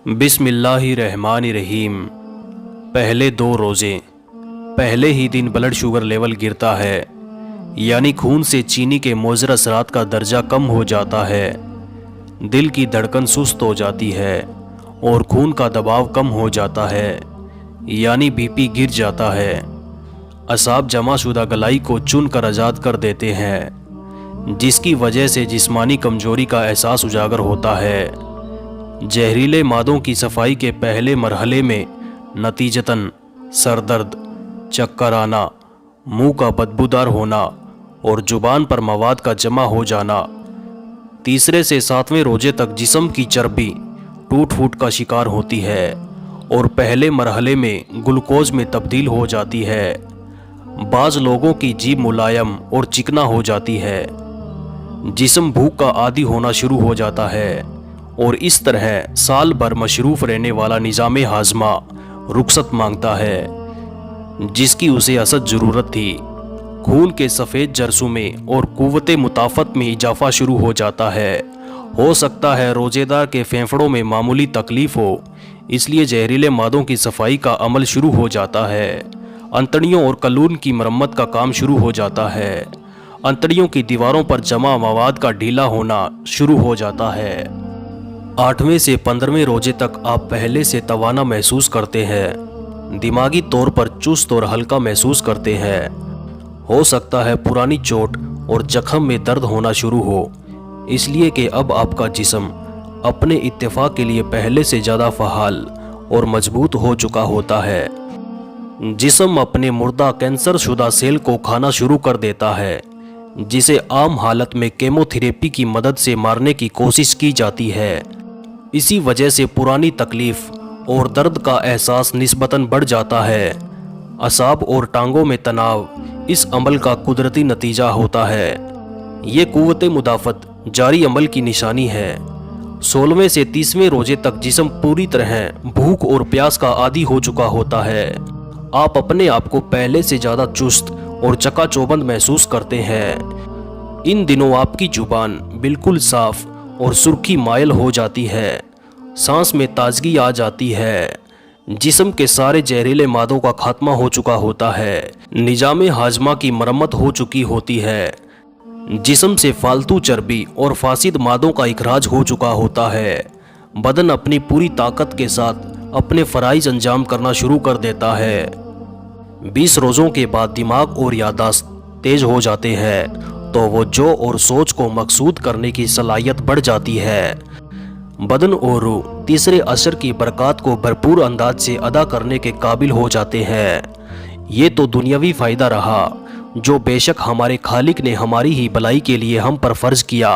بسم اللہ الرحمن الرحیم۔ پہلے 2 روزے۔ پہلے ہی دن بلڈ شوگر لیول گرتا ہے، یعنی خون سے چینی کے مضر اثرات کا درجہ کم ہو جاتا ہے، دل کی دھڑکن سست ہو جاتی ہے اور خون کا دباؤ کم ہو جاتا ہے، یعنی بی پی گر جاتا ہے۔ اعصاب جمع شدہ گلائی کو چن کر آزاد کر دیتے ہیں، جس کی وجہ سے جسمانی کمزوری کا احساس اجاگر ہوتا ہے۔ زہریلے مادوں کی صفائی کے پہلے مرحلے میں نتیجتاً سر درد، چکر آنا، منہ کا بدبودار ہونا اور زبان پر مواد کا جمع ہو جانا۔ تیسرے سے 7ویں روزے تک جسم کی چربی ٹوٹ پھوٹ کا شکار ہوتی ہے اور پہلے مرحلے میں گلوکوز میں تبدیل ہو جاتی ہے۔ بعض لوگوں کی جیب ملائم اور چکنا ہو جاتی ہے، جسم بھوک کا عادی ہونا شروع ہو جاتا ہے اور اس طرح سال بھر مصروف رہنے والا نظام ہاضمہ رخصت مانگتا ہے، جس کی اسے اشد ضرورت تھی۔ خون کے سفید جرثومے میں اور قوت مدافعت میں اضافہ شروع ہو جاتا ہے۔ ہو سکتا ہے روزے دار کے پھیپھڑوں میں معمولی تکلیف ہو، اس لیے زہریلے مادوں کی صفائی کا عمل شروع ہو جاتا ہے۔ انتڑیوں اور کلون کی مرمت کا کام شروع ہو جاتا ہے۔ انتڑیوں کی دیواروں پر جمع مواد کا ڈھیلا ہونا شروع ہو جاتا ہے۔ 8ویں سے 15ویں روزے تک آپ پہلے سے توانا محسوس کرتے ہیں، دماغی طور پر چست اور ہلکا محسوس کرتے ہیں۔ ہو سکتا ہے پرانی چوٹ اور زخم میں درد ہونا شروع ہو، اس لیے کہ اب آپ کا جسم اپنے اتفاق کے لیے پہلے سے زیادہ فعال اور مضبوط ہو چکا ہوتا ہے۔ جسم اپنے مردہ کینسر شدہ سیل کو کھانا شروع کر دیتا ہے، جسے عام حالت میں کیمو تھراپی کی مدد سے مارنے کی کوشش کی جاتی ہے۔ اسی وجہ سے پرانی تکلیف اور درد کا احساس نسبتاً بڑھ جاتا ہے۔ اعصاب اور ٹانگوں میں تناؤ اس عمل کا قدرتی نتیجہ ہوتا ہے۔ یہ قوت مدافعت جاری عمل کی نشانی ہے۔ 16ویں سے 30ویں روزے تک جسم پوری طرح بھوک اور پیاس کا عادی ہو چکا ہوتا ہے۔ آپ اپنے آپ کو پہلے سے زیادہ چست اور چکا چوبند محسوس کرتے ہیں۔ ان دنوں آپ کی زبان بالکل صاف اور سرخی مائل ہو جاتی ہے، سانس میں تازگی آ جاتی ہے، جسم کے سارے زہریلے مادوں کا خاتمہ ہو چکا ہوتا ہے، نظام ہاضمہ کی مرمت ہو چکی ہوتی ہے، جسم سے فالتو چربی اور فاسد مادوں کا اخراج ہو چکا ہوتا ہے، بدن اپنی پوری طاقت کے ساتھ اپنے فرائض انجام کرنا شروع کر دیتا ہے۔ 20 روزوں کے بعد دماغ اور یادداشت تیز ہو جاتے ہیں، توجہ اور سوچ کو مقصود کرنے کی صلاحیت بڑھ جاتی ہے۔ بدن اور روح تیسرے عشر کی برکات کو بھرپور انداز سے ادا کرنے کے قابل ہو جاتے ہیں۔ یہ تو دنیاوی فائدہ رہا، جو بے شک ہمارے خالق نے ہماری ہی بھلائی کے لیے ہم پر فرض کیا،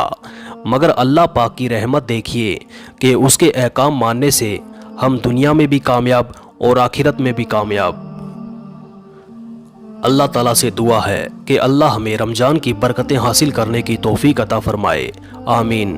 مگر اللہ پاک کی رحمت دیکھیے کہ اس کے احکام ماننے سے ہم دنیا میں بھی کامیاب اور آخرت میں بھی کامیاب۔ اللہ تعالیٰ سے دعا ہے کہ اللہ ہمیں رمضان کی برکتیں حاصل کرنے کی توفیق عطا فرمائے، آمین۔